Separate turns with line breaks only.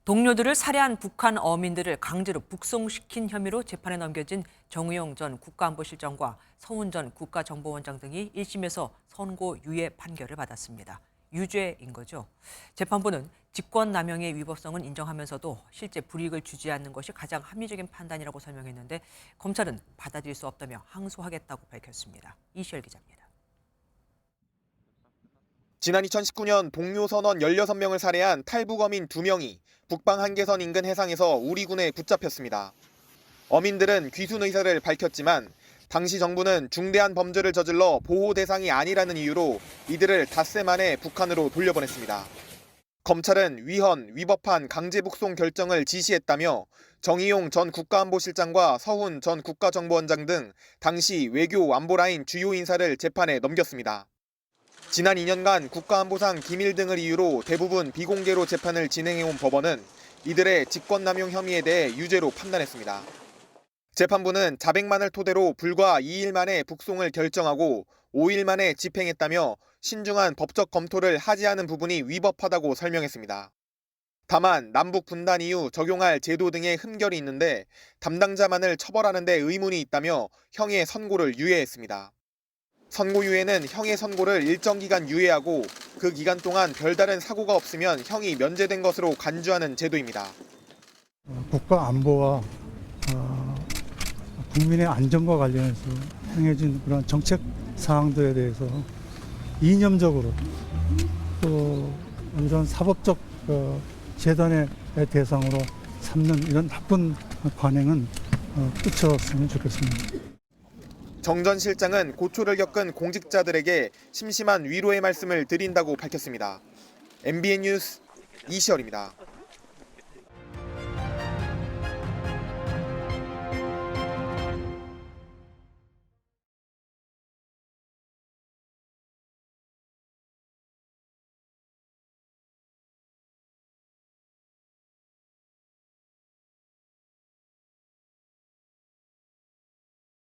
동료들을 살해한 북한 어민들을 강제로 북송시킨 혐의로 재판에 넘겨진 정의용 전 국가안보실장과 서훈 전 국가정보원장 등이 1심에서 선고유예 판결을 받았습니다. 유죄인 거죠. 재판부는 직권남용의 위법성은 인정하면서도 실제 불이익을 주지 않는 것이 가장 합리적인 판단이라고 설명했는데 검찰은 받아들일 수 없다며 항소하겠다고 밝혔습니다. 이시열 기자입니다.
지난 2019년 동료 선원 16명을 살해한 탈북 어민 2명이 북방 한계선 인근 해상에서 우리 군에 붙잡혔습니다. 어민들은 귀순 의사를 밝혔지만 당시 정부는 중대한 범죄를 저질러 보호 대상이 아니라는 이유로 이들을 닷새 만에 북한으로 돌려보냈습니다. 검찰은 위헌, 위법한 강제 북송 결정을 지시했다며 정의용 전 국가안보실장과 서훈 전 국가정보원장 등 당시 외교 안보라인 주요 인사를 재판에 넘겼습니다. 지난 2년간 국가안보상 기밀 등을 이유로 대부분 비공개로 재판을 진행해온 법원은 이들의 직권남용 혐의에 대해 유죄로 판단했습니다. 재판부는 자백만을 토대로 불과 2일 만에 북송을 결정하고 5일 만에 집행했다며 신중한 법적 검토를 하지 않은 부분이 위법하다고 설명했습니다. 다만 남북 분단 이후 적용할 제도 등의 흠결이 있는데 담당자만을 처벌하는 데 의문이 있다며 형의 선고를 유예했습니다. 선고유예는 형의 선고를 일정 기간 유예하고 그 기간 동안 별다른 사고가 없으면 형이 면제된 것으로 간주하는 제도입니다.
국가 안보와 국민의 안전과 관련해서 행해진 그런 정책 사항들에 대해서 이념적으로 또 이런 사법적 재단의 대상으로 삼는 이런 나쁜 관행은 끝이었으면 좋겠습니다.
정 전 실장은 고초를 겪은 공직자들에게 심심한 위로의 말씀을 드린다고 밝혔습니다. MBN 뉴스 이시열입니다.